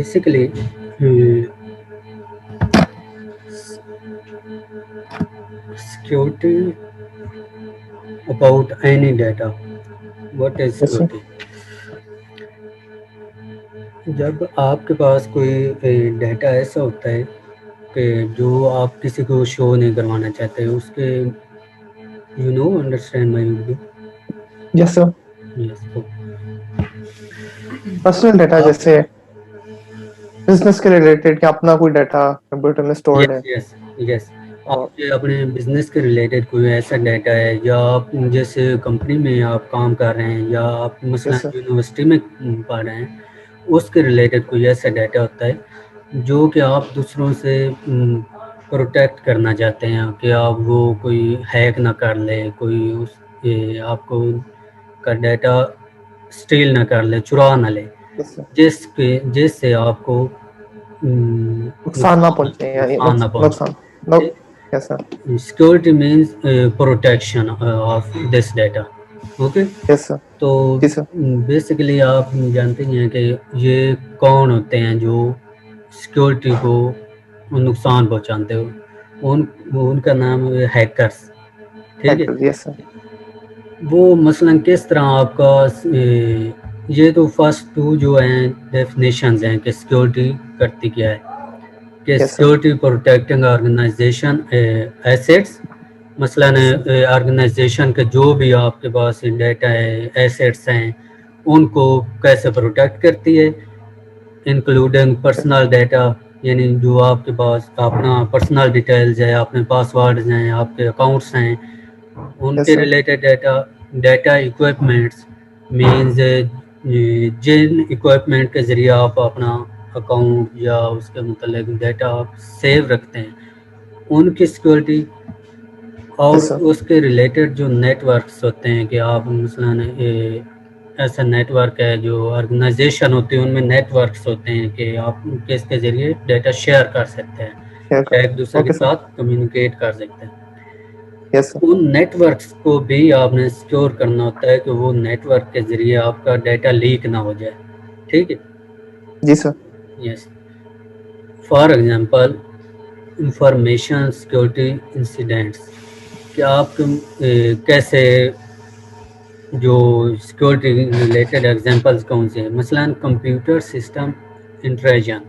basically security about any data. What is Yes, sir. security? جب آپ کے پاس کوئی ڈیٹا ایسا ہوتا ہے کہ جو آپ کسی کو شو نہیں کروانا چاہتے اس کے understand my Urdu. Yes, sir. یس. تو پرسنل ڈیٹا آپ جیسے بزنس کے ریلیٹڈ کہ اپنا کوئی ڈیٹا کمپیوٹر میں اسٹورڈ ہے. یس یس یس اور آپ کے اپنے بزنس کے ریلیٹڈ کوئی ایسا ڈیٹا ہے یا آپ جیسے کمپنی میں آپ کام کر رہے ہیں یا آپ مثلا یس سر. یونیورسٹی میں پڑھ رہے ہیں اس کے ریلیٹڈ کوئی ایسا ڈیٹا ہوتا ہے جو کہ آپ دوسروں سے پروٹیکٹ کرنا چاہتے ہیں کہ آپ وہ کوئی ہیک نہ کر لے, کوئی آپ کو کا ڈیٹا اسٹیل نہ کر لے, چرا نہ لے, یس سر. جس سے آپ کو نقصان نہ پہنچے یعنی نقصان نہ نقصان. پہنچے. Yes sir. Security means protection of this data. Okay. Yes sir. تو جی سر. بیسیکلی آپ جانتے ہیں کہ یہ کون ہوتے ہیں جو سیکورٹی کو نقصان پہنچاتے ہو. ان کا نام ہیکرس. ٹھیک ہے. یس سر. وہ مثلا کس طرح آپ کا یہ تو فرسٹ ٹو جو ہیں ڈیفینیشنز ہیں کہ سیکورٹی کرتی کیا ہے کہ yes sir. Security protecting organization assets. مثلا یس سر. آرگنائزیشن کے جو بھی آپ کے پاس ڈیٹا ہے, ایسیٹس ہیں, ان کو کیسے پروٹیکٹ کرتی ہے, انکلوڈنگ پرسنل ڈیٹا, یعنی جو آپ کے پاس اپنا پرسنل ڈیٹیلز ہے, اپنے پاسورڈز ہیں, آپ کے اکاؤنٹس ہیں, ان یس کے سر. ریلیٹڈ ڈیٹا اکوپمنٹس مینز جن اکوپمنٹ کے ذریعے آپ اپنا اکاؤنٹ یا اس کے متعلق ڈیٹا آپ سیو رکھتے ہیں ان کی سیکورٹی. اور یس سر. اس کے ریلیٹڈ جو نیٹ ورکس ہوتے ہیں کہ آپ مثلاً ایسا نیٹ ورک ہے جو آرگنائزیشن ہوتی ہے ان میں نیٹ ورکس ہوتے ہیں کہ آپ کس کے ذریعے ڈیٹا شیئر کر سکتے ہیں شیئر یا کر ایک سکتے. دوسرے کے اوکے سر. ساتھ کمیونیکیٹ کر سکتے ہیں. یس سر. ان نیٹ ورکس کو بھی آپ نے سیکیور کرنا ہوتا ہے کہ وہ نیٹ ورک کے ذریعے آپ کا ڈیٹا لیک نہ ہو جائے. ٹھیک ہے. جی sir. Yes. For example information security incidents کہ آپ کیسے جو سیکورٹی ریلیٹڈ ایگزامپلس کون سے ہیں. مثلا کمپیوٹر سسٹم انٹریجن.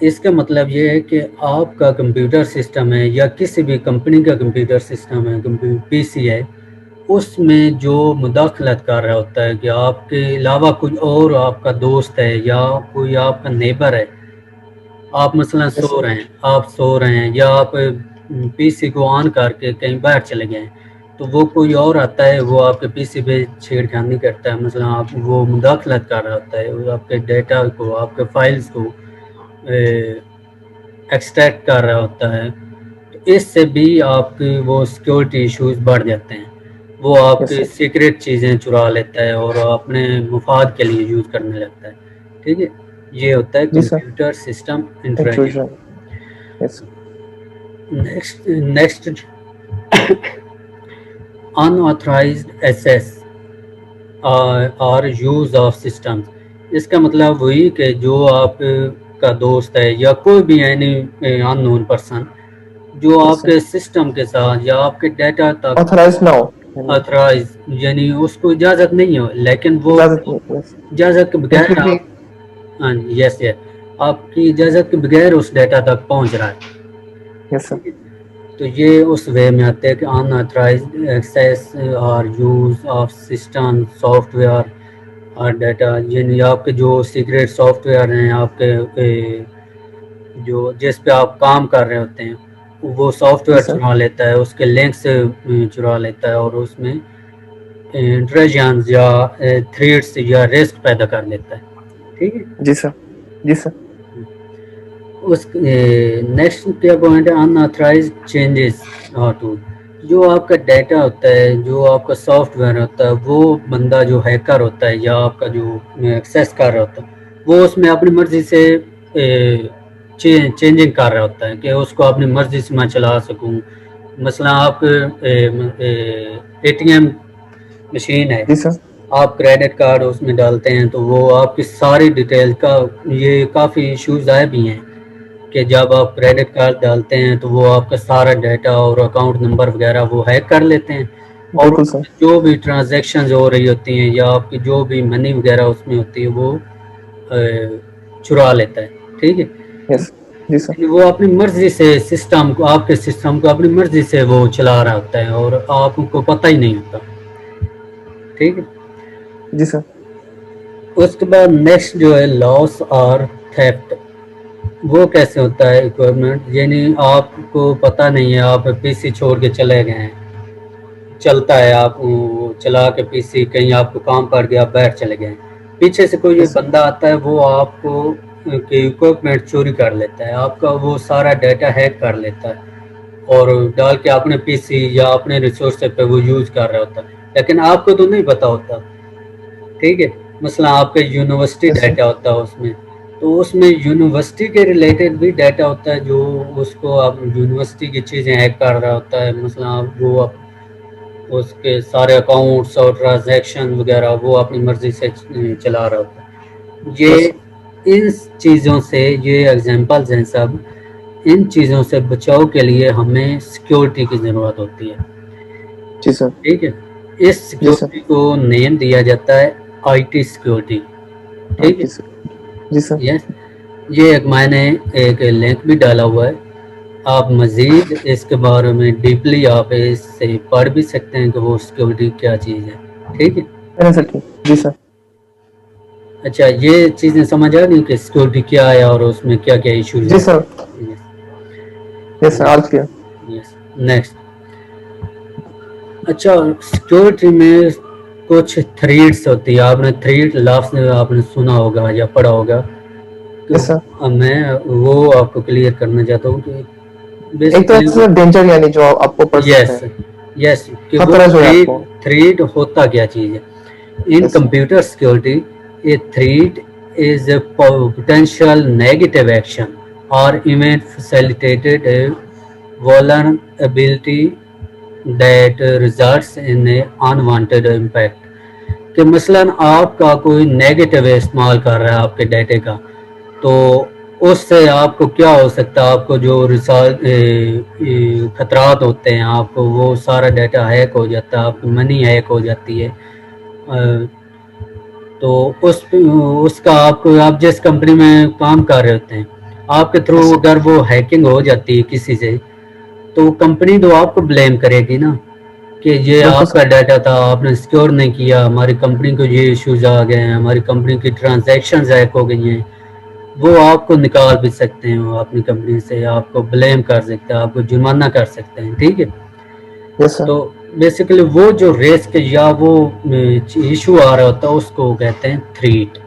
اس کا مطلب یہ ہے کہ آپ کا کمپیوٹر سسٹم ہے یا کسی بھی کمپنی کا کمپیوٹر سسٹم ہے, پی سی ہے, اس میں جو مداخلت کر رہا ہوتا ہے کہ آپ کے علاوہ کوئی اور آپ کا دوست ہے یا کوئی آپ کا نیبر ہے, آپ مثلا یس سر. آپ سو رہے ہیں یا آپ پی سی کو آن کر کے کہیں باہر چلے گئے ہیں تو وہ کوئی اور آتا ہے وہ آپ کے پی سی پہ چھیڑ خانی کرتا ہے, مثلا آپ وہ مداخلت کر رہا ہوتا ہے, وہ آپ کے ڈیٹا کو, آپ کے فائلز کو ایکسٹریکٹ کر رہا ہوتا ہے. تو اس سے بھی آپ کی وہ سیکورٹی ایشوز بڑھ جاتے ہیں. وہ آپ یس کی سر. سیکریٹ چیزیں چرا لیتا ہے اور اپنے مفاد کے لیے یوز کرنے لگتا ہے. ٹھیک ہے. یہ ہوتا ہے جی sir. Computer system intrusion. Intrusion. Yes sir. Next unauthorized access or use of systems. اس کا مطلب وہی کہ جو آپ کا دوست ہے یا کوئی بھی اینی ان نون پرسن جو یس آپ سر. کے سسٹم کے ساتھ یا آپ کے ڈیٹا تک آتھرائز نہ ہو یعنی آتھرائز یعنی اس کو اجازت نہیں ہو, لیکن وہ اجازت نہیں. یس. اجازت کے بغیر کمپلیٹلی. آپ ہاں یس یس آپ کی اجازت کے بغیر اس ڈیٹا تک پہنچ رہا ہے. یس سر. تو یہ اس وے میں آتے ہیں کہ ان آتھرائزڈ ایکسیس اور use of system soft where اور ڈیٹا, یعنی آپ کے جو سیکریٹ سافٹ ویئر ہیں, آپ کے جو جس پہ آپ کام کر رہے ہوتے ہیں وہ سافٹ جی ویئر سر. چرا لیتا ہے, اس کے لنک سے چرا لیتا ہے اور اس میں انٹریجنز یا تھریٹس یا رسک پیدا کر لیتا ہے. ٹھیک ہے. جی سر. جی سر. اس نیکسٹ کیا پوائنٹ ہے ان آتھرائزڈ چینجز ٹو. جو آپ کا ڈیٹا ہوتا ہے, جو آپ کا سافٹ ویئر ہوتا ہے, وہ بندہ جو ہیکر ہوتا ہے یا آپ کا جو ایکسیس کر رہا ہوتا ہے وہ اس میں اپنی مرضی سے چینجنگ کر رہا ہوتا ہے کہ اس کو اپنی مرضی سے میں چلا سکوں. مثلا آپ اے ٹی ایم مشین ہے, جی سر. آپ کریڈٹ کارڈ اس میں ڈالتے ہیں تو وہ آپ کی ساری ڈیٹیل کا، یہ کافی ایشوز آئے بھی ہیں کہ جب آپ کریڈٹ کارڈ ڈالتے ہیں تو وہ آپ کا سارا ڈیٹا اور اکاؤنٹ نمبر وغیرہ وہ ہیک کر لیتے ہیں، اور بالکل سر. جو بھی ٹرانزیکشنز ہو رہی ہوتی ہیں یا آپ کی جو بھی منی وغیرہ اس میں ہوتی ہے وہ چرا لیتا ہے. ٹھیک ہے، یس. جی سر. وہ اپنی مرضی سے سسٹم کو، آپ کے سسٹم کو اپنی مرضی سے وہ چلا رہا ہوتا ہے اور آپ کو پتہ ہی نہیں ہوتا. ٹھیک ہے. جی سر. اس کے بعد نیکسٹ جو ہے لاس اور تھیفٹ. وہ کیسے ہوتا ہے اکوپمنٹ، یعنی آپ کو پتہ نہیں ہے، آپ پی سی چھوڑ کے چلے گئے ہیں، چلتا ہے، آپ چلا کے پی سی کہیں آپ کو کام پڑ گیا، آپ بیٹھ چلے گئے، پیچھے سے کوئی یس سر. بندہ آتا ہے، وہ آپ کو اکوپمنٹ چوری کر لیتا ہے، آپ کا وہ سارا ڈیٹا ہیک کر لیتا ہے اور ڈال کے اپنے پی سی یا اپنے ریسورس پہ وہ یوز کر رہا ہوتا ہے، لیکن آپ کو تو نہیں پتا ہوتا. ٹھیک ہے، مثلا آپ کا یونیورسٹی یس سر. ڈیٹا ہوتا ہے اس میں، تو اس میں یونیورسٹی کے ریلیٹڈ بھی ڈیٹا ہوتا ہے جو اس کو آپ یونیورسٹی کی چیزیں ہیک کر رہا ہوتا ہے، مثلا وہ اس کے سارے اکاؤنٹس اور ٹرانزیکشن وغیرہ وہ اپنی مرضی سے چلا رہا ہوتا ہے. یس یہ سر. ان چیزوں سے، یہ ایگزامپلز ہیں سب، ان چیزوں سے بچاؤ کے لیے ہمیں سیکیورٹی کی ضرورت ہوتی ہے. جی سر. ٹھیک ہے، اس جی سر. سیکیورٹی کو نیم دیا جاتا ہے آئی ٹی سیکیورٹی. ٹھیک ہے. جی سر. جی سر. یس، یہ ایک میں نے ایک لنک بھی ڈالا ہوا ہے، آپ مزید اس کے بارے میں ڈیپلی آپ اس سے پڑھ بھی سکتے ہیں کہ وہ سیکیورٹی کیا چیز ہے. ٹھیک ہے. سر. ٹھیک. جی سر. اچھا، یہ چیزیں سمجھ آ گئی کہ سیکیورٹی کیا ہے اور اس میں کیا کیا ایشوز جی ہیں. سر. یس سر. آل کلیئر. یس. نیکسٹ. اچھا، سیکیورٹی میں کچھ تھریڈس ہوتی ہے، آپ نے تھریڈ لفظ آپ نے سنا ہوگا یا پڑھا ہوگا، یس سر. میں وہ آپ کو کلیئر کرنا چاہتا ہوں کہ ایک طرح بیسیکلی سے ڈینجر یعنی جو آپ کو پڑ سکتا ہے، یس یس کہ وہ خطرہ جو ہے آپ کو. تھریڈ ہوتا کیا چیز ہے. ان yes sir. Computer security a threat is a potential negative action or event facilitated a vulnerability that results in a unwanted impact. کہ مثلاً آپ کا کوئی نیگیٹو استعمال کر رہا ہے آپ کے ڈیٹے کا، تو اس سے آپ کو کیا ہو سکتا ہے، آپ کو جو خطرات ہوتے ہیں، آپ کو وہ سارا ڈیٹا ہیک ہو جاتا ہے، آپ کی منی ہیک ہو جاتی ہے. تو اس کا آپ جس کمپنی میں کام کر رہے ہوتے ہیں، آپ کے تھرو یس سر. اگر وہ ہیکنگ ہو جاتی ہے کسی سے، تو کمپنی تو آپ کو بلیم کرے گی نا کہ یہ بالکل آپ سر. کا ڈیٹا تھا، آپ نے سیکیور نہیں کیا، ہماری کمپنی کو یہ ایشوز آ گئے ہیں، ہماری کمپنی کی ٹرانزیکشنز ہیک ہو گئی ہیں. وہ آپ کو نکال بھی سکتے ہیں، وہ اپنی کمپنی سے آپ کو بلیم کر سکتے ہیں، آپ کو جرمانہ کر سکتے ہیں. ٹھیک ہے. یس سر. تو بیسیکلی وہ جو رسک یا وہ ایشو آ رہا ہوتا ہے اس کو کہتے ہیں تھریٹ.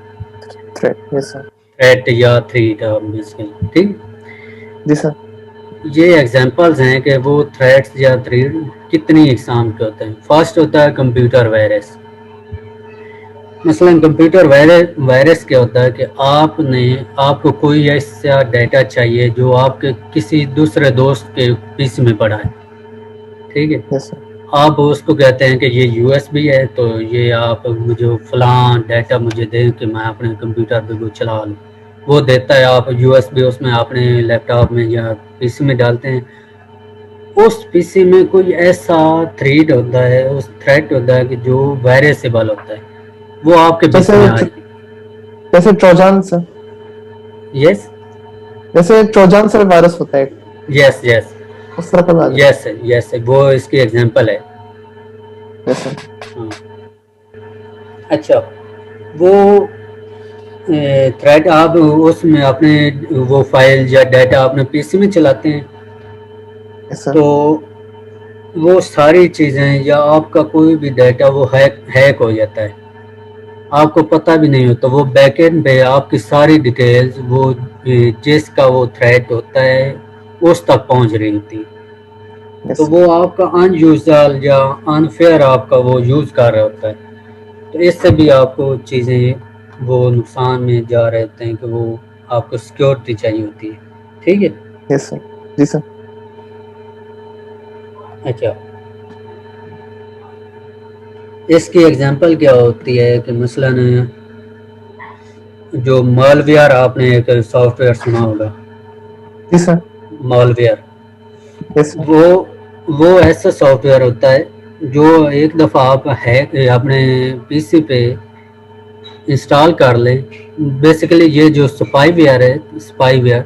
تھریٹ. یس سر. تھریٹ یا تھریٹ بیسیکلی. ٹھیک. جی سر. یہ ایگزامپلز ہیں کہ وہ تھریٹس یا تھریٹ کتنی اقسام کے ہوتے ہیں. فرسٹ ہوتا ہے کمپیوٹر وائرس. مثلا کمپیوٹر وائرس کیا ہوتا ہے کہ آپ کو کوئی ایسا ڈیٹا چاہیے جو آپ کے کسی دوسرے دوست کے پی سی میں پڑا ہے. ٹھیک ہے. یس سر. آپ اس کو کہتے ہیں کہ یہ یو ایس بی ہے، تو یہ آپ مجھے فلاں ڈیٹا مجھے دیں کہ میں اپنے کمپیوٹر پہ وہ چلا لوں. وہ دیتا ہے، آپ یو ایس بی اس میں اپنے لیپ ٹاپ میں یا پی سی میں ڈالتے ہیں. اس پی سی میں کوئی ایسا تھریٹ ہوتا ہے، اس تھریٹ ہوتا ہے کہ جو وائرسیبل ہوتا ہے، وہ آپ کے پی سی جیسے میں آ جائے. جیسے ٹروجان سر. یس جیسے ٹروجان سر وائرس ہوتا ہے یس یس اس طرح کا وائرس. یس یس، وہ اس کی ایگزامپل ہے. یس سر. ہاں. اچھا، وہ تھریٹ آپ اس میں اپنے وہ فائل یا ڈیٹا اپنے پی سی میں چلاتے ہیں، یس سر. تو وہ ساری چیزیں یا آپ کا کوئی بھی ڈیٹا وہ ہیک ہو جاتا ہے، آپ کو پتہ بھی نہیں ہوتا. وہ بیک اینڈ پہ آپ کی ساری ڈیٹیلز وہ جس کا وہ تھریٹ ہوتا ہے اس تک پہنچ رہی ہوتی. تو یس. وہ آپ کا ان یوزل یا انفیئر آپ کا وہ یوز کر رہا ہوتا ہے. تو اس سے بھی آپ کو چیزیں وہ نقصان میں جا رہے ہوتے ہیں کہ وہ آپ کو سیکیورٹی چاہیے ہوتی ہے. ٹھیک ہے. یس سر. جی سر. اچھا، اس کی ایگزامپل کیا ہوتی ہے کہ مثلاً جو مال ویئر، آپ نے ایک سافٹ ویئر سنا ہوگا، جی سر. مال ویئر، یس سر. وہ ایسا سافٹ ویئر ہوتا ہے جو ایک دفعہ آپ اپنے پی سی پہ انسٹال کر لیں. بیسیکلی یہ جو اسپائی ویئر ہے، اسپائی ویئر،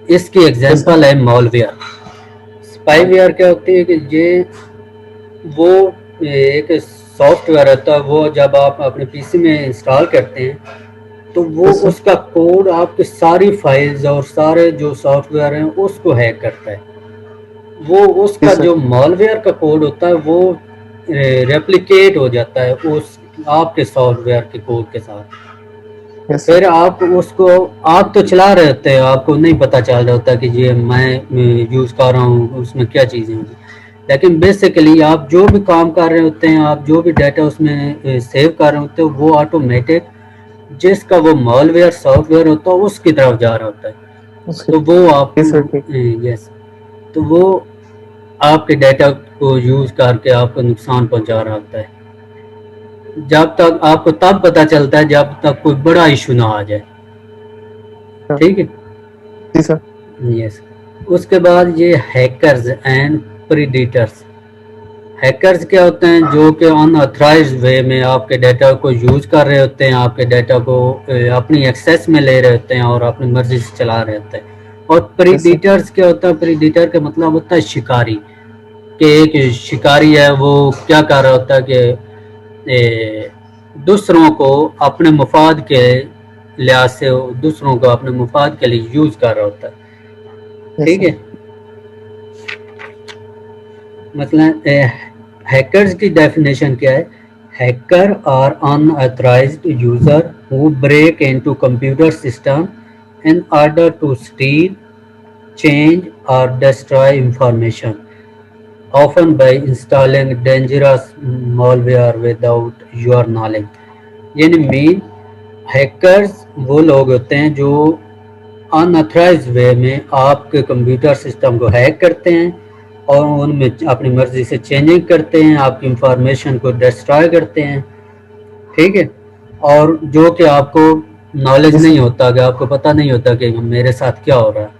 اس کی یس سر. ایگزامپل ہے مال ویئر. اسپائی ویئر کیا ہوتی ہے کہ یہ وہ ایک سافٹ ویئر ہوتا ہے، وہ جب آپ اپنے پی سی میں انسٹال کرتے ہیں تو وہ یس سر. اس کا کوڈ آپ کی ساری فائلز اور سارے جو سافٹ ویئر ہیں اس کو ہیک کرتا ہے. وہ اس جی کا سر. جو مال ویئر کا کوڈ ہوتا ہے وہ ریپلیکیٹ ہو جاتا ہے اس آپ کے سافٹ ویئر کے کوڈ کے ساتھ. یس سر. پھر آپ اس کو، آپ تو چلا رہے ہوتے ہیں، آپ کو نہیں پتا چل رہا ہوتا کہ یہ میں یوز کر رہا ہوں اس میں کیا چیزیں ہیں، لیکن بیسیکلی آپ جو بھی کام کر رہے ہوتے ہیں، آپ جو بھی ڈیٹا اس میں سیو کر رہے ہوتے ہیں، وہ آٹومیٹک جس کا وہ مال ویئر سافٹ ویئر ہوتا ہے اس کی طرف جا رہا ہوتا ہے. اس کی. تو وہ آپ جی سر ٹھیک. یس، تو وہ آپ کے ڈیٹا کو یوز کر کے آپ کو نقصان پہنچا رہا ہوتا ہے. جب تک آپ کو تب پتہ چلتا ہے جب تک کوئی بڑا ایشو نہ آ جائے. ٹھیک ہے. جی سر. یس. اس کے بعد یہ ہیکرز اینڈ پریڈیٹرز. ہیکرز کیا ہوتے ہیں؟ جو کہ ان آتھرائزڈ وے میں آپ کے ڈیٹا کو یوز کر رہے ہوتے ہیں، آپ کے ڈیٹا کو اپنی ایکسیس میں لے رہے ہوتے ہیں اور اپنی مرضی سے چلا رہے ہوتے ہیں. اور یس سر. پریڈیٹرز کیا ہوتا ہے؟ پریڈیٹر کا مطلب ہوتا ہے شکاری. کہ ایک شکاری ہے، وہ کیا کر رہا ہوتا ہے کہ دوسروں کو اپنے مفاد کے لحاظ سے، دوسروں کو اپنے مفاد کے لیے یوز کر رہا ہوتا ہے. یس ٹھیک سر. ہے. مثلا ہیکرز کی ڈیفینیشن کیا ہے؟ Hacker are an authorised user who break into computer system in order to steal, change or destroy information, often by installing dangerous malware without your knowledge. یعنی مین ہیکرز وہ لوگ ہوتے ہیں جو ان آتھرائز وے میں آپ کے کمپیوٹر سسٹم کو ہیک کرتے ہیں اور ان میں اپنی مرضی سے چینجنگ کرتے ہیں، آپ کی انفارمیشن کو ڈسٹرائے کرتے ہیں. ٹھیک ہے. اور جو کہ آپ کو نالج جی سر. نہیں ہوتا، کہ آپ کو پتہ نہیں ہوتا کہ میرے ساتھ کیا ہو رہا ہے.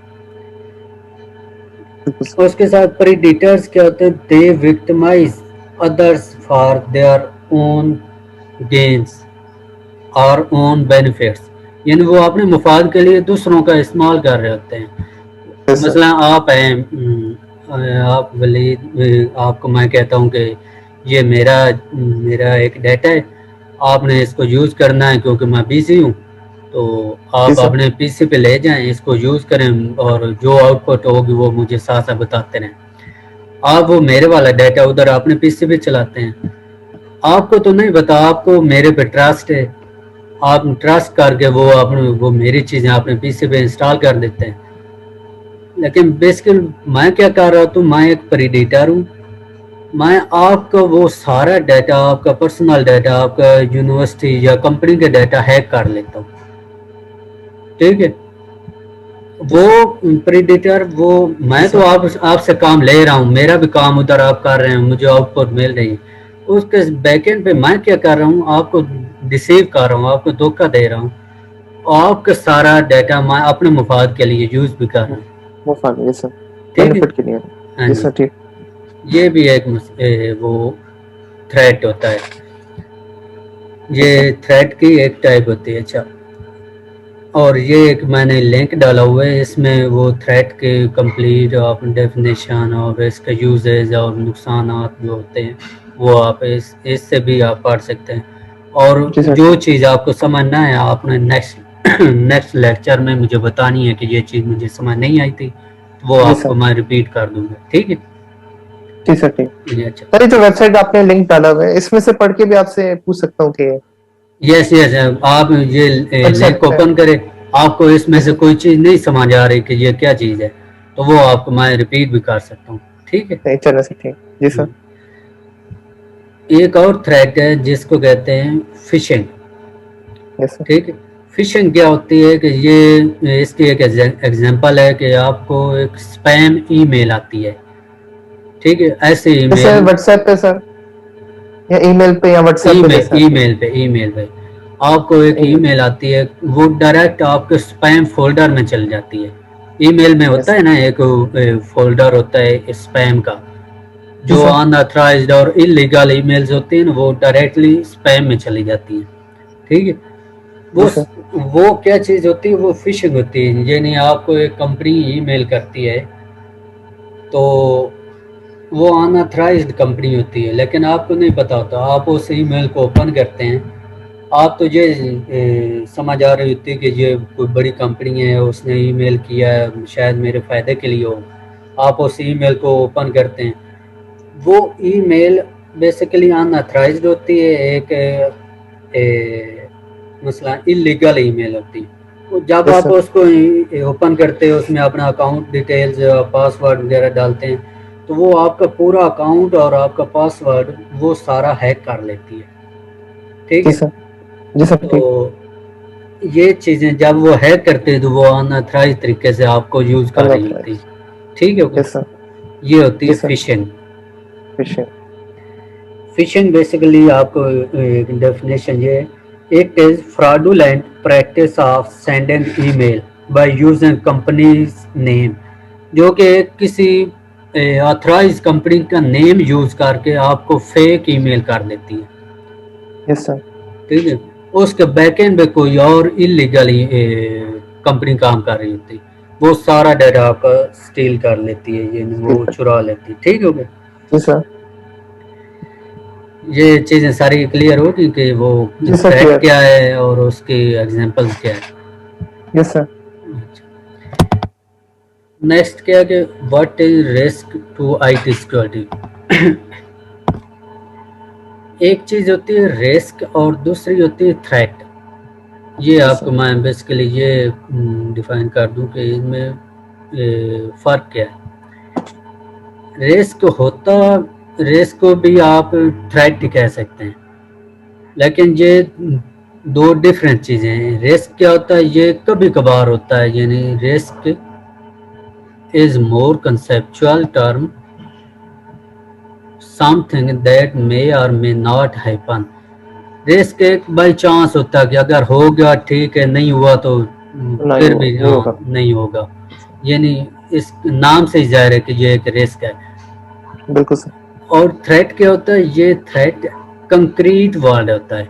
بالکل سر. اس کے ساتھ پریڈیٹرز کیا ہوتے ہیں؟ They victimize others for their own gains or own benefits. یعنی وہ اپنے مفاد کے لیے دوسروں کا استعمال کر رہے ہوتے ہیں. یس سر. مثلا آپ ہیں، آپ ولید، آپ کو میں کہتا ہوں کہ یہ میرا ایک ڈیٹا ہے، آپ نے اس کو یوز کرنا ہے کیونکہ میں بزی ہوں، تو جی آپ سر. اپنے پی سی پہ لے جائیں، اس کو یوز کریں اور جو آؤٹ پٹ ہوگی وہ مجھے ساتھ ساتھ بتاتے رہیں. آپ وہ میرے والا ڈیٹا ادھر اپنے پی سی پہ چلاتے ہیں، آپ کو تو نہیں بتا، آپ کو میرے پہ ٹرسٹ ہے، آپ ٹرسٹ کر کے وہ میری چیزیں اپنے پی سی پہ انسٹال کر دیتے ہیں. لیکن بیسیکلی میں کیا کر رہا ہوں؟ میں ایک پریڈیٹر ہوں. میں آپ کا وہ سارا ڈیٹا، آپ کا پرسنل ڈیٹا، آپ کا یونیورسٹی یا کمپنی کا ڈیٹا ہیک کر لیتا ہوں. ٹھیک ہے. جی وہ سر. پریڈیٹر، وہ جی میں سر. تو آپ سے کام لے رہا ہوں، میرا بھی کام ادھر آپ کر رہے ہیں، مجھے آؤٹ پٹ مل رہی ہے. اس کے بیک اینڈ پہ میں کیا کر رہا ہوں؟ آپ کو ڈسیو کر رہا ہوں، آپ کو دھوکہ دے رہا ہوں. آپ کا سارا ڈیٹا میں اپنے مفاد کے لیے یوز بھی کر رہا ہوں. مفاد. یس سر. ٹھیک ہے. بینیفٹ کے لیے. ہاں جی جی. سر ٹھیک. یہ بھی ایک وہ تھریٹ ہوتا ہے، جی سر. یہ تھریٹ کی ایک ٹائپ ہوتی ہے. اچھا، اور یہ ایک میں نے لنک ڈالا ہوا ہے، اس میں وہ تھریٹ کے کمپلیٹ ڈیفینیشن اور اس کا یوزیز اور نقصانات جو ہوتے ہیں وہ آپ اس سے بھی آپ پڑھ سکتے ہیں. اور جی سر جو ٹھیک. چیز آپ کو سمجھنا ہے، آپ نے نیکسٹ لیکچر میں مجھے بتانی ہے کہ یہ چیز مجھے سمجھ نہیں آئی تھی، وہ جی آپ سر. کو میں ریپیٹ کر دوں گا. ٹھیک ہے. جی سر ٹھیک. جی اچھا. سر یہ جو ویب سائٹ آپ نے لنک ڈالا ہوا ہے اس میں سے پڑھ کے بھی آپ سے پوچھ سکتا ہوں کہ یس یس، آپ یہ اچھا لنک اچھا. اوپن کریں، آپ کو اس میں جی سے سر. کوئی چیز نہیں سمجھ آ رہی کہ یہ کیا چیز ہے، تو وہ آپ کو میں ریپیٹ بھی کر سکتا ہوں. ٹھیک ہے. نہیں چلے سر ٹھیک. جی سر. ایک اور تھریٹ ہے جس کو کہتے ہیں فشنگ. یس سر. ٹھیک ہے. فشنگ کیا ہوتی ہے کہ یہ اس کی ایک ایگزامپل ہے کہ آپ کو ایک اسپیم ای میل آتی ہے. ٹھیک ہے. ایسے ای جیسے میل، واٹس ایپ پہ سر. یا ای میل پہ یا واٹس ایپ پہ جیسا؟ ای میل پہ آپ کو ایک ای میل آتی ہے، وہ ڈائریکٹ آپ کے اسپیم فولڈر میں چل جاتی ہے. ای میل میں ہوتا ہے نا ایک فولڈر ہوتا ہے اسپیم کا، جو ان اتھرائزڈ اور انلیگل ای میلز ہوتے ہیں وہ ڈائریکٹلی اسپیم میں چلی جاتی ہیں. ٹھیک ہے، وہ کیا چیز ہوتی ہے، وہ فشنگ ہوتی ہے. یعنی آپ کو ایک کمپنی ای میل کرتی ہے تو وہ ان اتھرائزڈ کمپنی ہوتی ہے، لیکن آپ کو نہیں پتا ہوتا. آپ اس ای میل کو اوپن کرتے ہیں، آپ تو یہ سمجھ آ رہی ہوتی ہے کہ یہ کوئی بڑی کمپنی ہے، اس نے ای میل کیا ہے شاید میرے فائدے کے لیے ہو. آپ اس ای میل کو اوپن کرتے ہیں، وہ ای میل بیسیکلی ان اتھرائزڈ ہوتی ہے، ایک مثلا انلیگل ای میل ہوتی ہے. جب آپ اس کو اوپن کرتے ہیں، اس میں اپنا اکاؤنٹ ڈیٹیلز پاس ورڈ وغیرہ ڈالتے ہیں، تو وہ آپ کا پورا اکاؤنٹ اور آپ کا پاس ورڈ وہ سارا ہیک کر لیتی ہے. ٹھیک ہے، تو یہ چیزیں جب وہ ہیک کرتے ہیں تو وہ ان اتھرائز طریقے سے آپ کو یوز کر رہی ہوتی. ٹھیک ہے، یہ ہوتی ہے فشنگ. فشنگ بیسیکلی آپ کو ڈیفینیشن یہ ہے، ایک از fraudulent practice of sending email by using company's name، جو کہ کسی آتھرائز کمپنی کا نیم یوز کر کے آپ کو فیک ای میل کر دیتی ہے. ٹھیک ہے، اس کے بیک اینڈ پہ کوئی اور انلیگل کمپنی کام کر رہی ہوتی، وہ سارا ڈیٹا آپ کا اسٹیل کر لیتی ہے، یعنی وہ چرا لیتی. ٹھیک ہو گیا، یہ چیزیں ساری کلیئر ہوگی کہ وہ تھریٹ کیا ہے اور اس کی ایگزامپل کیا ہے. یس سر. نیکسٹ کیا کہ what is risk to I T security. ایک چیز ہوتی ہے رسک اور دوسری ہوتی ہے تھریٹ. یہ آپ کو میں بیسیکلی یہ ڈیفائن کر دوں کہ ان میں فرق کیا ہے. رسک کو بھی آپ تھریٹ کہہ سکتے ہیں، لیکن یہ دو ڈیفرنٹ چیزیں ہیں. رسک کیا ہوتا ہے، یہ کبھی کبھار ہوتا ہے، یعنی risk is more کنسیپچوئل term, some thing that may or may not happen. Risk ایک بائی چانس ہوتا ہے کہ اگر ہو گیا ٹھیک ہے، نہیں ہوا تو پھر بھی نہیں ہوگا. یعنی اس نام سے ہی ظاہر ہے کہ یہ ایک رسک ہے. بالکل سر. اور تھریٹ کیا ہوتا ہے، یہ تھریٹ کنکریٹ ورڈ ہوتا ہے،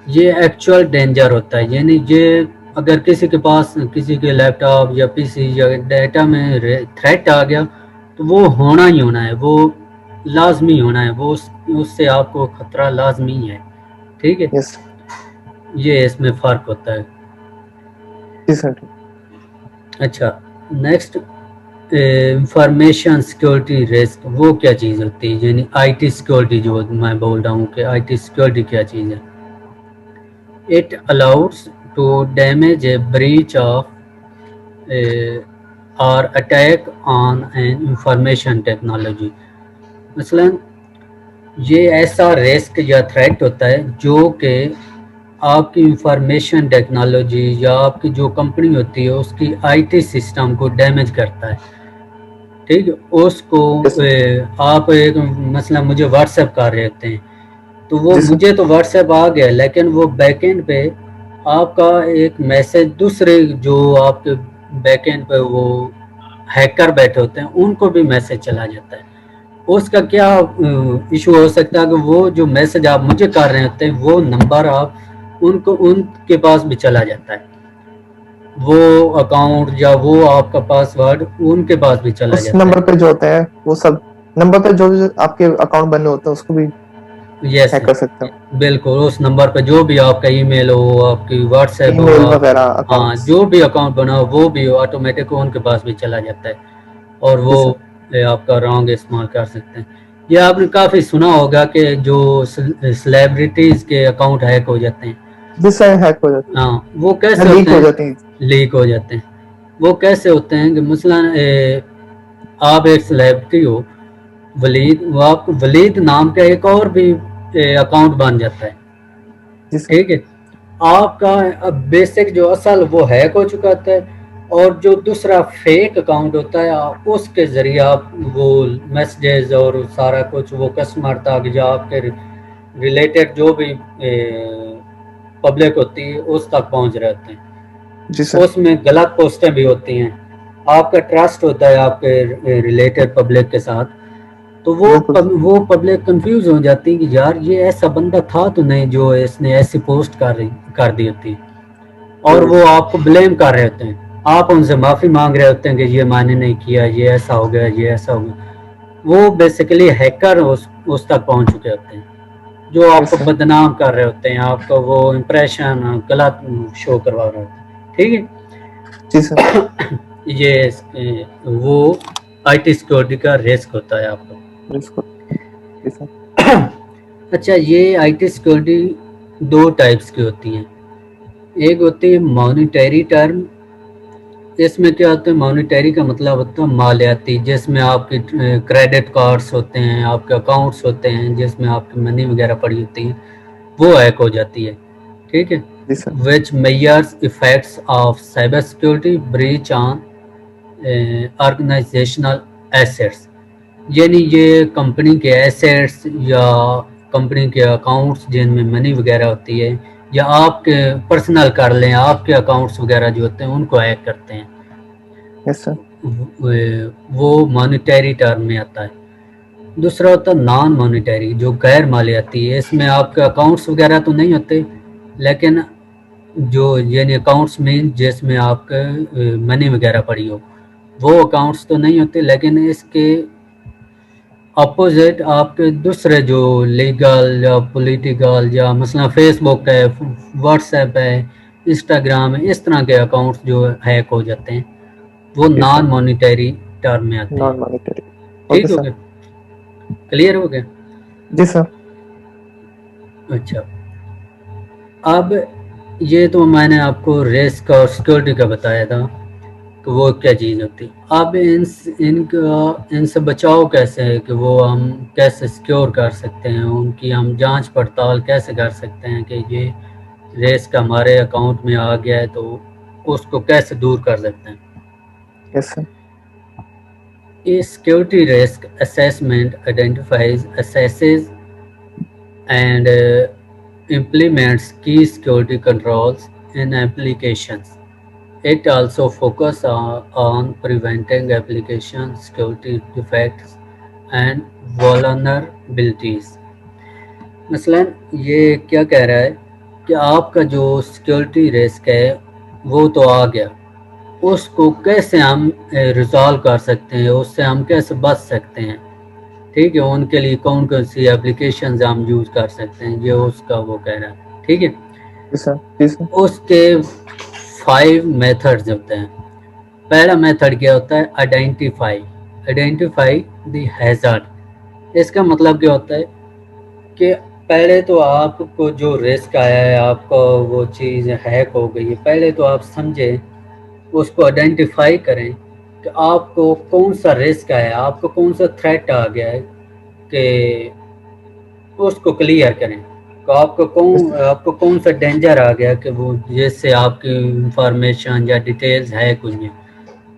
یہ ایکچوئل ڈینجر ہوتا ہے. یعنی یہ اگر کسی کے پاس کسی کے لیپ ٹاپ یا پی سی یا ڈیٹا میں تھریٹ آ گیا تو وہ ہونا ہی ہونا ہے، وہ لازمی ہونا ہے، وہ اس سے آپ کو خطرہ لازمی ہے. ٹھیک ہے، یہ اس میں فرق ہوتا ہے. اچھا، نیکسٹ انفارمیشن سیکورٹی رسک. وہ کیا چیز ہوتی ہے، یعنی آئی ٹی سیکورٹی جو میں بول رہا ہوں کہ آئی ٹی سیکورٹی کیا چیز ہے. It allows to damage a breach of or attack on an information technology. مثلا یہ ایسا رسک یا تھریٹ ہوتا ہے جو کہ آپ کی انفارمیشن ٹیکنالوجی یا آپ کی جو کمپنی ہوتی ہے اس کی آئی ٹی سسٹم کو ڈیمیج کرتا ہے. ٹھیک ہے، اس کو آپ ایک مثلا مجھے واٹس ایپ کر رہے ہوتے ہیں، تو وہ مجھے تو واٹس ایپ آ گیا، لیکن وہ بیک اینڈ پہ آپ کا ایک میسج دوسرے جو آپ کے بیک اینڈ پہ وہ ہیکر بیٹھے ہوتے ہیں ان کو بھی میسج چلا جاتا ہے. اس کا کیا ایشو ہو سکتا ہے کہ وہ جو میسج آپ مجھے کر رہے ہوتے ہیں وہ نمبر آپ ان کے پاس بھی چلا جاتا ہے، وہ اکاؤنٹ یا وہ آپ کا پاس ورڈ ان کے پاس بھی چلا جاتا ہے. نمبر پہ جو ہوتے ہیں وہ سب نمبر پہ جو آپ کے اکاؤنٹ بنے ہوتے ہیں اس کو بھی ہیک کر سکتے ہیں. بالکل، اس نمبر پہ جو بھی آپ کا ای میل ہو، آپ کی واٹس ایپ ہو، ہاں جو بھی اکاؤنٹ بنا ہو وہ بھی آٹومیٹک ان کے پاس بھی چلا جاتا ہے اور وہ آپ کا رانگ استعمال کر سکتے ہیں. یہ آپ نے کافی سنا ہوگا کہ جو سیلیبریٹیز کے اکاؤنٹ ہیک ہو جاتے ہیں. ہاں، وہ کیسے ہوتے ہیں، لیک ہو جاتے ہیں. وہ کیسے ہوتے ہیں کہ مثلا آپ ایک سیلیبریٹی ہو، ولید نام کا ایک اور بھی اکاؤنٹ بن جاتا ہے. ٹھیک ہے، آپ کا بیسک جو اصل وہ ہیک ہو چکا ہے اور جو دوسرا فیک اکاؤنٹ ہوتا ہے اس کے ذریعے آپ وہ میسیجز اور سارا کچھ وہ کسٹمر تک یا آپ کے ریلیٹڈ جو بھی پبلک ہوتی ہے اس تک پہنچ رہے ہوتے ہیں. جی سر. اس میں غلط پوسٹیں بھی ہوتی ہیں. آپ کا ٹرسٹ ہوتا ہے آپ کے ریلیٹڈ پبلک کے ساتھ, تو وہ پبلک کنفیوز ہو جاتی ہے کہ یار یہ ایسا بندہ تھا تو نہیں جو اس نے ایسی پوسٹ کر دی ہوتی, اور وہ آپ کو بلیم کر رہے ہوتے ہیں. آپ ان سے معافی مانگ رہے ہوتے ہیں کہ یہ میں نے نہیں کیا, یہ ایسا ہو گیا, یہ ایسا ہو گیا. وہ بیسیکلی ہیکر اس تک پہنچ چکے ہوتے ہیں جو آپ کو بدنام کر رہے ہوتے ہیں, آپ کا وہ امپریشن غلط شو کروا رہے ہوتے ہیں. ٹھیک ہے, جی سر. یہ وہ آئی ٹی سیکورٹی کا رسک ہوتا ہے آپ کو. اچھا, یہ آئی ٹی سیکورٹی دو ٹائپس کی ہوتی ہیں. ایک ہوتی ہے مانیٹری ٹرم. اس میں کیا ہوتا ہے, مانیٹری کا مطلب ہوتا ہے مالیاتی, جس میں آپ کے کریڈٹ کارڈس ہوتے ہیں, آپ کے اکاؤنٹس ہوتے ہیں جس میں آپ کی منی وغیرہ پڑی ہوتی ہے, وہ ہیک ہو جاتی ہے. ٹھیک ہے, which measures effects of cybersecurity breach on organizational assets. یعنی یہ کمپنی کے ایسیٹس یا کمپنی کے اکاؤنٹس جن میں منی وغیرہ ہوتی ہے, یا آپ کے پرسنل کر لیں آپ کے اکاؤنٹس وغیرہ جو ہوتے ہیں ان کو ہیک کرتے ہیں. وہ مانیٹری ٹرم میں آتا ہے. دوسرا ہوتا ہے نان مانیٹری, جو غیر مالیاتی ہے. اس میں آپ کے اکاؤنٹس وغیرہ تو نہیں ہوتے, لیکن جو یعنی اکاؤنٹس مین جس میں آپ کے منی وغیرہ پڑی ہو, وہ اکاؤنٹس تو نہیں ہوتے, لیکن اس کے اپوزٹ آپ کے دوسرے جو لیگل یا پولیٹیکل یا مثلا فیس بک ہے, واٹس ایپ ہے, انسٹاگرام ہے, اس طرح کے اکاؤنٹس جو ہیک ہو جاتے ہیں وہ نان مانیٹری ٹرم میں آتے ہیں. ٹھیک ہو گیا, کلیئر ہو گیا؟ جی سر. اچھا, اب یہ تو میں نے آپ کو رسک اور سیکورٹی کا بتایا تھا کہ وہ کیا چیز ہوتی. اب ان سے بچاؤ کیسے ہے, کہ وہ ہم کیسے سیکیور کر سکتے ہیں, ان کی ہم جانچ پڑتال کیسے کر سکتے ہیں کہ یہ رسک ہمارے اکاؤنٹ میں آ گیا ہے تو اس کو کیسے دور کر سکتے ہیں. یس سر. A security risk assessment identifies, assesses, and implements key security controls in applications. It also focuses on preventing application security defects and vulnerabilities. مثلاً یہ کیا کہہ رہا ہے کہ آپ کا جو سیکیورٹی رسک ہے وہ تو آ گیا, اس کو کیسے ہم ریزالو کر سکتے ہیں, اس سے ہم کیسے بچ سکتے ہیں. ٹھیک ہے, ان کے لیے کون کون سی اپلیکیشنز ہم یوز کر سکتے ہیں, یہ اس کا وہ کہہ رہا ہے. ٹھیک ہے, اس کے 5 میتھڈز ہوتے ہیں. پہلا میتھڈ کیا ہوتا ہے, آئیڈینٹیفائی دی ہیزارڈ. اس کا مطلب کیا ہوتا ہے کہ پہلے تو آپ کو جو رسک آیا ہے, آپ کو وہ چیز ہیک ہو گئی ہے, پہلے تو آپ سمجھیں, اس کو آئیڈینٹیفائی کریں کہ آپ کو کون سا رسک آیا, آپ کو کون سا تھریٹ آ گیا ہے, کہ اس کو کلیئر کریں. تو آپ کو کون سا ڈینجر آ گیا کہ وہ جس سے آپ کی انفارمیشن یا ڈیٹیلز ہیک ہوئی ہیں,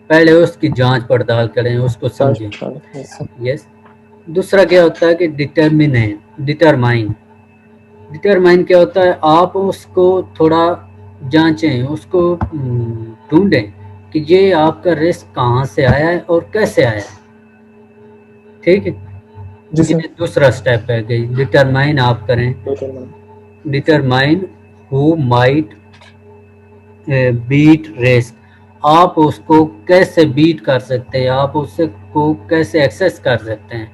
پہلے اس کی جانچ پڑتال کریں, اس کو سمجھیں. یس. دوسرا کیا ہوتا ہے کہ ڈٹرمائن کیا ہوتا ہے, آپ اس کو تھوڑا جانچیں, اس کو ڈھونڈیں کہ یہ آپ کا رسک کہاں سے آیا ہے اور کیسے آیا ہے. ٹھیک ہے, یہ دوسرا سٹیپ ہے کہ ڈٹرمائن آپ کریں. Determine who might be at risk. آپ اس کو کیسے بیٹ کر سکتے ہیں, آپ اس کو کیسے ایکسیس کر سکتے ہیں.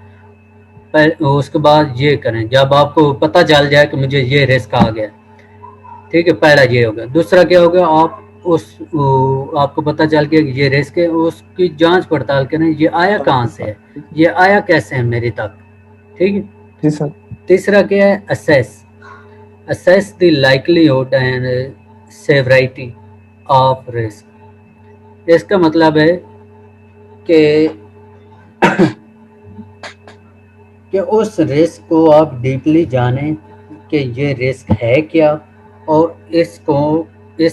اس کے بعد یہ کریں جب آپ کو پتہ چل جائے کہ مجھے یہ رسک آ گیا. ٹھیک ہے, پہلا یہ ہوگا. دوسرا کیا ہوگا, آپ کو پتہ چل گیا کہ یہ رسک ہے, اس کی جانچ پڑتال کریں, یہ آیا کہاں سے ہے, یہ آیا کیسے ہے میری تک. ٹھیک ہے. جی سر. تیسرا کیا ہے, assess the likelihood and severity of risk. اس کا مطلب ہے کہ اس رسک کو آپ ڈیپلی جانیں کہ یہ رسک ہے کیا, اور اس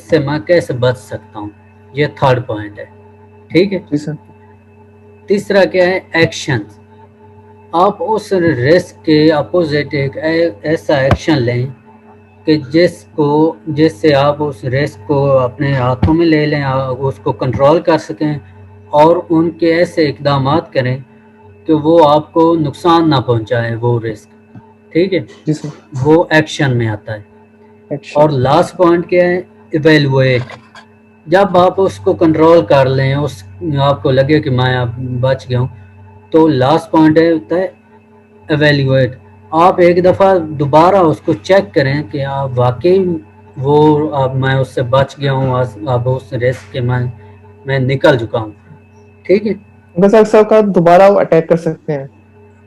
سے میں کیسے بچ سکتا ہوں. یہ تھرڈ پوائنٹ ہے. ٹھیک ہے. جی سر. تیسرا کیا ہے, ایکشن. آپ اس رسک کے اپوزٹ ایک ایسا ایکشن لیں کہ جس سے آپ اس رسک کو اپنے ہاتھوں میں لے لیں، اس کو کنٹرول کر سکیں، اور ان کے ایسے اقدامات کریں کہ وہ آپ کو نقصان نہ پہنچائے وہ رسک. ٹھیک ہے، جی سر. وہ ایکشن میں آتا ہے. ایکشن. اور لاسٹ پوائنٹ کیا ہے؟ ایویلویٹ. جب آپ اس کو کنٹرول کر لیں، آپ کو لگے کہ میں اب بچ گیا ہوں، تو لاسٹ پوائنٹ ہوتا ہے ایویلویٹ. آپ ایک دفعہ دوبارہ اس کو چیک کریں کہ آپ واقعی وہ اب میں اس سے بچ گیا ہوں، اب اس رسک کے میں نکل چکا ہوں. ٹھیک ہے، بس اکثر کا دوبارہ وہ اٹیک کر سکتے ہیں.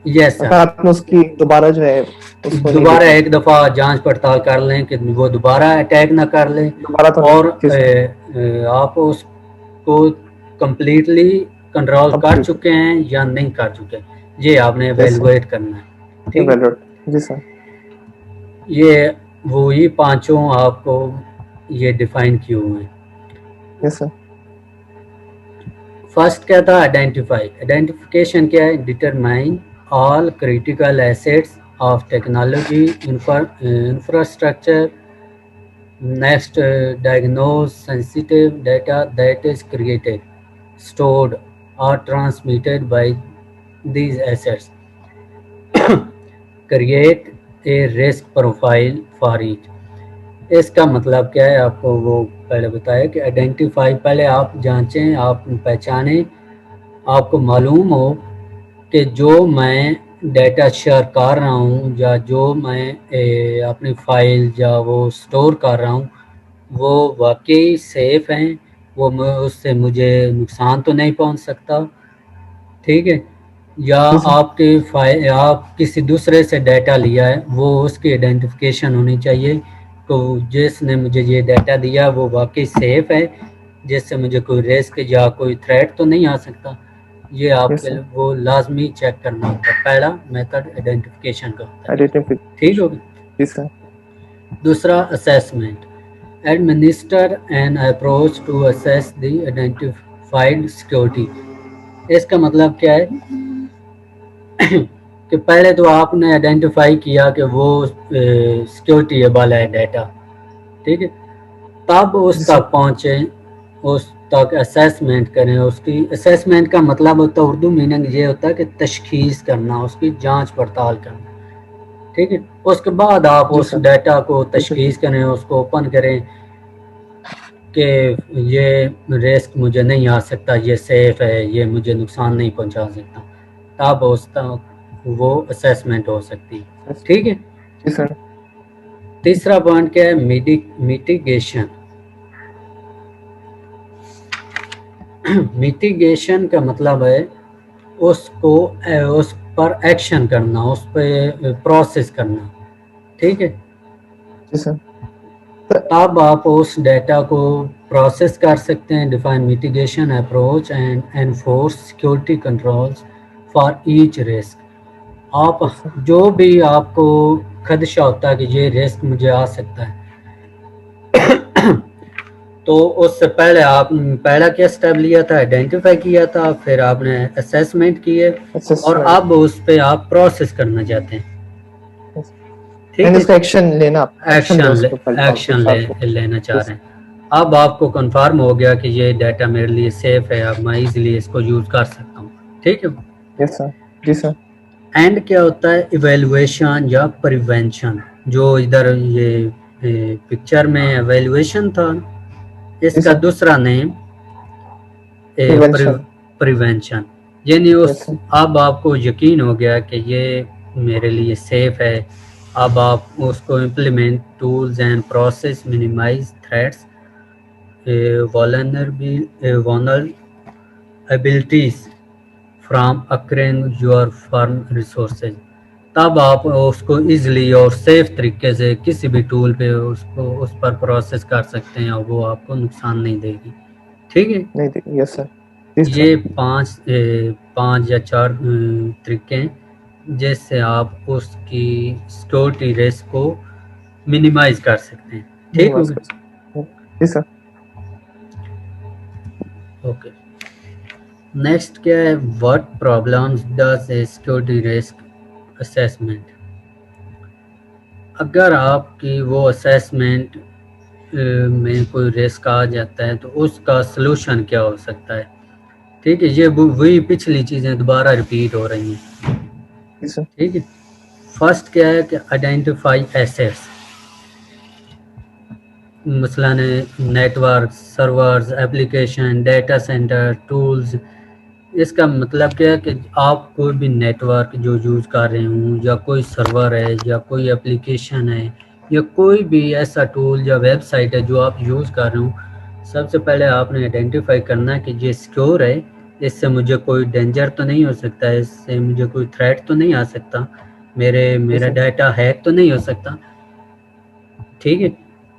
یس سر. آپ نے اس کی دوبارہ جو ہے اس کو نہیں دوبارہ دیکھا. ایک دفعہ جانچ پڑتال کر لیں کہ وہ دوبارہ اٹیک نہ کر لیں، دوبارہ تو اور جی سر. آپ اس کو کمپلیٹلی کنٹرول کر چکے ہیں یا نہیں کر چکے، یہ آپ نے ایویلویٹ کرنا ہے. ٹھیک ہے، جی سر. یہ وہی پانچوں آپ کو یہ ڈیفائن کیے ہوئے ہیں. یس سر. فرسٹ کیا تھا؟ آئیڈینٹیفائی. آئیڈینٹیفیکیشن کیا ہے؟ Determine all critical assets of technology infrastructure. Next, diagnose sensitive data that is created, stored or transmitted by these assets. Create a risk profile for each. اس کا مطلب کیا ہے؟ آپ کو وہ پہلے بتایا کہ آئیڈینٹیفائی، پہلے آپ جانچیں، آپ پہچانیں، آپ کو معلوم ہو کہ جو میں ڈیٹا شیئر کر رہا ہوں یا جو میں اپنی فائل یا وہ سٹور کر رہا ہوں وہ واقعی سیف ہیں، وہ اس سے مجھے نقصان تو نہیں پہنچ سکتا. ٹھیک ہے، یا آپ کسی دوسرے سے ڈیٹا لیا ہے، وہ اس کی آئیڈینٹیفیکیشن ہونی چاہیے تو جس نے مجھے یہ ڈیٹا دیا وہ واقعی سیف ہے، جس سے مجھے کوئی رسک یا کوئی تھریٹ تو نہیں آ سکتا. یہ آپ کے وہ لازمی چیک کرنا ہوتا ہے. پہلا میتھڈ آئیڈینٹیفیکیشن کا ہوتا ہے. ٹھیک ہوگا. دوسرا، assessment. Administer an approach to assess the identified security. اس کا مطلب کیا ہے کہ پہلے تو آپ نے آئیڈینٹیفائی کیا کہ وہ سیکورٹیبل ہے ڈیٹا. ٹھیک ہے، تب اس تک پہنچیں، اس تک اسیسمنٹ کریں. اس کی اسیسمنٹ کا مطلب ہوتا ہے، اردو میننگ یہ ہوتا ہے کہ تشخیص کرنا، اس کی جانچ پڑتال کرنا. ٹھیک ہے، اس کے بعد آپ اس ڈیٹا کو تشخیص کریں، اس کو اوپن کریں کہ یہ رسک مجھے نہیں آ سکتا، یہ سیف ہے، یہ مجھے نقصان نہیں پہنچا سکتا. تب اس تک وہ اسیسمنٹ ہو سکتی ہے. ٹھیک ہے. تیسرا پوائنٹ کیا ہے؟ میٹیگیشن. میٹیگیشن کا مطلب ہے اس پر ایکشن کرنا، اس پہ پروسیس کرنا. ٹھیک ہے، تب آپ اس ڈیٹا کو پروسیس کر سکتے ہیں. Define mitigation approach and enforce security controls for each risk. آپ جو بھی آپ کو خدشہ ہوتا ہے کہ یہ رسک مجھے آ سکتا ہے، تو اس سے پہلے آپ پہلا کیا سٹیپ لیا تھا؟ آئیڈینٹیفائی کیا تھا، پھر آپ نے اسیسمنٹ کیے، اور اب اس پہ آپ پروسیس کرنا چاہتے ہیں. ٹھیک ہے، ایکشن لینا چاہ رہے ہیں. اب آپ کو کنفرم ہو گیا کہ یہ ڈیٹا میرے لیے سیف ہے، اب میں ایزیلی اس کو یوز کر سکتا ہوں. ٹھیک ہے. یس سر. جی سر. اینڈ کیا ہوتا ہے؟ ایویلویشن یا پریونشن. جو ادھر یہ پکچر میں ایویلویشن تھا، اس کا دوسرا نیم پریونشن. یعنی اب آپ کو یقین ہو گیا کہ یہ میرے لیے سیف ہے. اب آپ اس کو implement tools and process minimise threats vulnerabilities from occurring your firm resources. تب آپ اس کو ایزلی اور سیف طریقے سے کسی بھی ٹول پہ اس پر پروسیس کر سکتے ہیں اور وہ آپ کو نقصان نہیں دے گی. ٹھیک ہے. یس سر. یہ پانچ یا چار طریقے ہیں جس سے آپ اس کی سیکورٹی رسک کو منیمائز کر سکتے ہیں. ٹھیک ہوگا. جی سر. اوکے. نیکسٹ کیا ہے، what problems does a security risk assessment. اگر آپ کی وہ اسیسمنٹ میں کوئی رسک آ جاتا ہے تو اس کا سلوشن کیا ہو سکتا ہے. ٹھیک ہے، یہ وہی پچھلی چیزیں دوبارہ ریپیٹ ہو رہی ہیں. جی سر. ٹھیک ہے، فرسٹ کیا ہے کہ آئیڈینٹیفائی ایسیٹس، مثلاً network, servers, application, data center, tools. اس کا مطلب کیا ہے کہ آپ کوئی بھی نیٹ ورک جو یوز کر رہے ہوں، یا کوئی سرور ہے، یا کوئی اپلیکیشن ہے، یا کوئی بھی ایسا ٹول یا ویب سائٹ ہے جو آپ یوز کر رہے ہوں، سب سے پہلے آپ نے آئیڈینٹیفائی کرنا ہے کہ یہ سیکیور ہے، اس سے مجھے کوئی ڈینجر تو نہیں ہو سکتا، اس سے مجھے کوئی تھریٹ تو نہیں آ سکتا، میرا ڈیٹا ہیک تو نہیں ہو سکتا. ٹھیک ہے،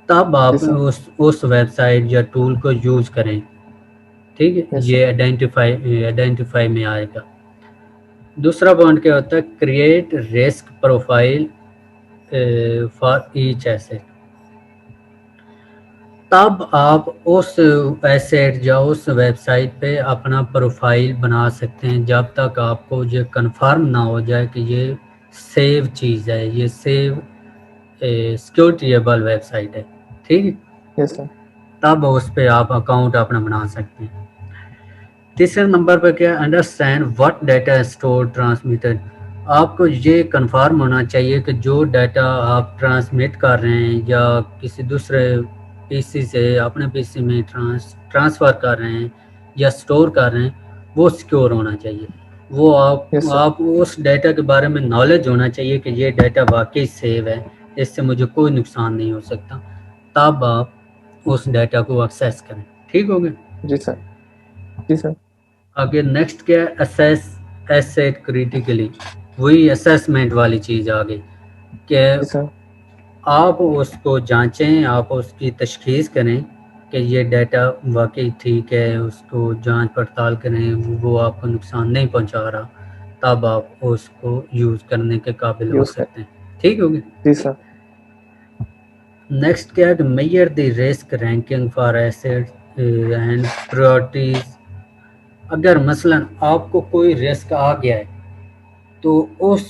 تب آپ اس ویب سائٹ یا ٹول کو یوز کریں. ٹھیک ہے، یہ آئیڈینٹیفائی میں آئے گا. دوسرا پوائنٹ کیا ہوتا ہے، create risk profile for each asset. تب آپ اس ایسیٹ یا اس ویب سائٹ پہ اپنا پروفائل بنا سکتے ہیں جب تک آپ کو یہ کنفرم نہ ہو جائے کہ یہ سیو چیز ہے، یہ سیو سیکورٹیبل ویب سائٹ ہے. ٹھیک ہے، تب اس پہ آپ اکاؤنٹ اپنا بنا سکتے ہیں. تیسرے نمبر پہ کیا، understand what data store transmitted. آپ کو یہ کنفرم ہونا چاہیے کہ جو ڈیٹا آپ ٹرانسمٹ کر رہے ہیں یا کسی دوسرے پی سی سے اپنے پی سی میں ٹرانسفر کر رہے ہیں یا اسٹور کر رہے ہیں، وہ سیکور ہونا چاہیے. وہ آپ اس ڈیٹا کے بارے میں نالج ہونا چاہیے کہ یہ ڈیٹا واقعی سیو ہے، اس سے مجھے کوئی نقصان نہیں ہو سکتا. تب آپ اس ڈیٹا کو ایکسیس کریں. ٹھیک ہو گیا. جی سر. جی سر. آگے نیکسٹ کیا ہے، اسیس ایسیٹ کریٹیکلی. وہی اسیسمنٹ والی چیز آ گئی کہ آپ اس کو جانچیں، آپ اس کی تشخیص کریں کہ یہ ڈیٹا واقعی ٹھیک ہے، اس کو جانچ پڑتال کریں، وہ آپ کو نقصان نہیں پہنچا رہا، تب آپ اس کو یوز کرنے کے قابل ہو سکتے ہیں. ٹھیک ہوگی. جی سر. نیکسٹ کیا ہے کہ mayor the risk ranking for asset and priorities. اگر مثلا آپ کو کوئی رسک آ گیا ہے تو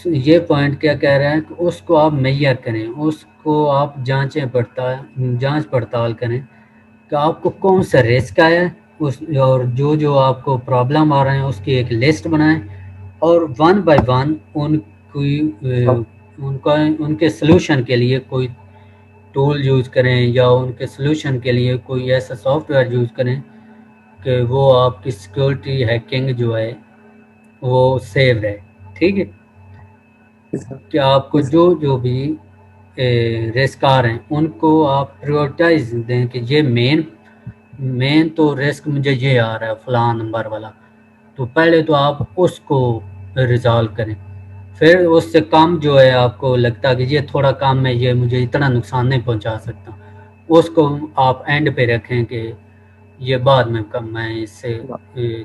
یہ پوائنٹ کیا کہہ رہا ہے کہ اس کو آپ میئر کریں، اس کو آپ جانچ پڑتال کریں کہ آپ کو کون سا رسک آیا ہے، اور جو آپ کو پرابلم آ رہے ہیں اس کی ایک لسٹ بنائیں، اور ون بائی ون ان کے سلوشن کے لیے کوئی ٹول یوز کریں، یا ان کے سلوشن کے لیے کوئی ایسا سافٹ ویئر یوز کریں کہ وہ آپ کی سیکورٹی ہیکنگ جو ہے وہ سیو رہے. ٹھیک ہے، کہ آپ کو جو بھی رسک آ رہے ہیں ان کو آپ پریورٹائز دیں کہ یہ مین تو رسک مجھے یہ آ رہا ہے فلاں نمبر والا، تو پہلے تو آپ اس کو ریزالو کریں. پھر اس سے کم جو ہے آپ کو لگتا کہ یہ تھوڑا کم ہے، یہ مجھے اتنا نقصان نہیں پہنچا سکتا، اس کو آپ اینڈ پہ رکھیں کہ یہ بعد میں اس سے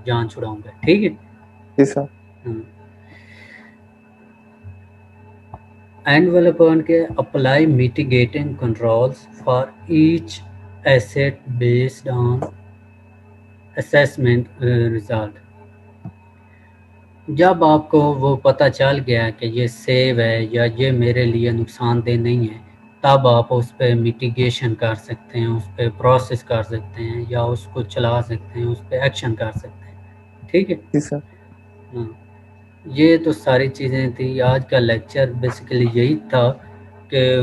جان چھڑاؤں گا. ٹھیک ہے. جی سر. اینڈ والا پوائنٹ کے apply mitigating controls for each asset based on assessment result. جب آپ کو وہ پتہ چل گیا کہ یہ سیو ہے یا یہ میرے لیے نقصان دہ نہیں ہے، تب آپ اس پہ میٹیگیشن کر سکتے ہیں، اس پہ پروسیس کر سکتے ہیں، یا اس کو چلا سکتے ہیں، اس پہ ایکشن کر سکتے ہیں. ٹھیک ہے. جی سر. ہاں، یہ تو ساری چیزیں تھیں. آج کا لیکچر بیسیکلی یہی تھا کہ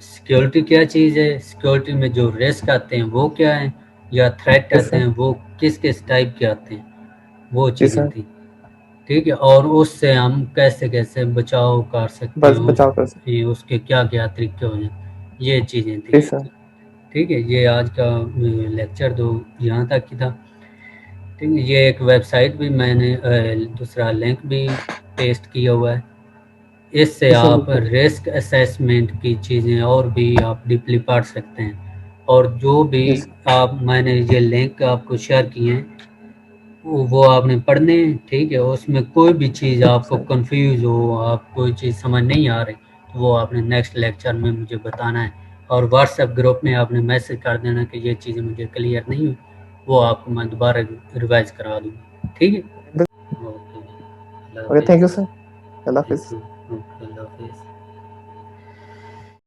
سیکیورٹی کیا چیز ہے، سیکیورٹی میں جو رسک آتے ہیں وہ کیا ہیں، یا تھریٹ آتے ہیں وہ کس ٹائپ کے آتے ہیں، وہ چیزیں تھیں. ٹھیک ہے، اور اس سے ہم کیسے بچاؤ کر سکتے ہیں، اس کے کیا طریقے ہو جائیں، یہ چیزیں تھیں. ٹھیک ہے، یہ آج کا لیکچر تو یہاں تک ہی تھا. ٹھیک ہے، یہ ایک ویب سائٹ بھی میں نے دوسرا لنک بھی پیسٹ کیا ہوا ہے، اس سے آپ رسک اسیسمنٹ کی چیزیں اور بھی آپ ڈیپلی پڑھ سکتے ہیں. اور جو بھی میں نے یہ لنک آپ کو شیئر کیے ہیں وہ آپ نے پڑھنے ہیں. ٹھیک ہے، اس میں کوئی بھی چیز آپ کو کنفیوز ہو، آپ کوئی چیز سمجھ نہیں آ رہی، تو وہ آپ نے نیکسٹ لیکچر میں مجھے بتانا ہے، اور واٹس ایپ گروپ میں آپ نے میسج کر دینا کہ یہ چیزیں مجھے کلیئر نہیں ہوئی، وہ آپ کو میں دوبارہ ریوائز کرا دوں. ٹھیک ہے. Okay okay thank you sir. اللہ حافظ. اوکے اللہ حافظ.